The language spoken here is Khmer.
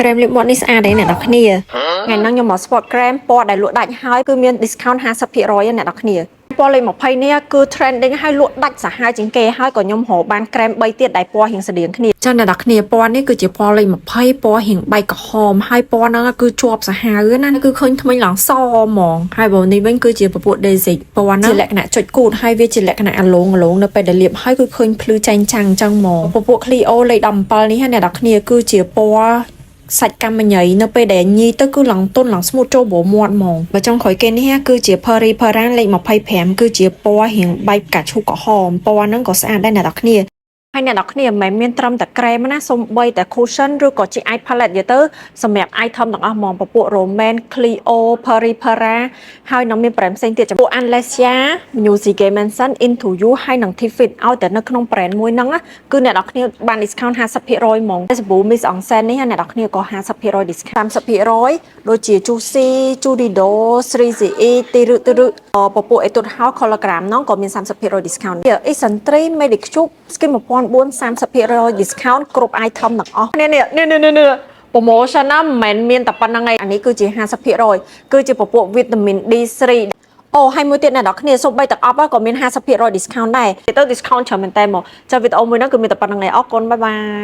Krem lip mọt níស្អាតđấyអ្នកនរគ្នាថ្ងៃហ្នឹងខ្ញុំមក sport krem ពណ៌ដែលលក់ដាច់ហើយគឺមាន discount 50%អ្នកនរគ្នាពណ៌លេខ20នេះគឺ trending ហើយលក់ដាច់សាហាវជាងគេហើយក៏ខ្ញុំរកបាន krem 3ទៀតដែលពណ៌រៀងស្តៀងគ្នាចឹងអ្នកនរគ្នាពណ៌នេះគឺជាពណ៌លេខ20ពណ៌រៀងបែកក្រហមហើយពណ៌ហ្នឹងគឺជាប់សាហាវណាគឺឃើញថ្មិញឡើងសហ្មងហើយបើនេះវិញគឺជាពពួក Daisy ពណ៌ហ្នឹងជាលក្ខណៈចុចគូតហើយវាជាលក្ខណៈអាឡងនៅពេលដែលលាបហើយគឺឃើញភ្លឺចែងចាំងចឹងហ្មងពពួក Clio លេខ17នេះអ្នកនរគ្នាគឺជាពណ៌សាច់កាំញ៉ៃនៅពេលដែលញីទៅគឺឡើងទុនឡើងស្មូតចូលបោមាត់ហ្មងបើចុងក្រោយគេនេះគឺជា Peri Peran លេខ25គឺជាពណ៌រៀងបែកកាឈូកក្រហមពណ៌ហ្នឹងក៏ស្អាតដែរអ្នកនរគ្នាហើយអ្នកនរគ្នាមិនមែនមានត្រឹមតែក្រែមណាសូម្បីតែ cushion ឬក៏ជា eye palette យទៅសម្រាប់ item ទាំងអស់ហ្មងពពួក Roman Clio Peri Pera ហើយនឹងមាន brand ផ្សេងទៀតចំពោះ Anastasia Music Mansion Into You ហើយនឹង Tifit ឲ្យតែនៅក្នុង brand មួយហ្នឹងគឺអ្នកនរគ្នាបាន discount 50% ហ្មងសាប៊ូ Miss Onsen នេះអ្នកនរគ្នាក៏ 50% discount 30%ដូចជា Juicy Judido 3CE ទីរឹពពួក Etude House Hologram ហ្នឹងក៏មាន 30% discount Essential Medic Cube Skin 30% discount គ្រប់ item ទាំងអស់នេះpromotion ណាមិនមែនមានតែប៉ុណ្្នឹងឯងអានេះគឺជា 50% គឺជាពពួក vitamin D3 អូហើយមួយទៀតអ្នកនរគ្នាសូម្បីតែអប់ក៏មាន 50% discount ដែរទៅ discount ច្រើនមែនតើមកចាវីដេអូមួយហ្នឹងគឺមានតែប៉ុណ្្នឹងឯងអរគុណបាយបាយ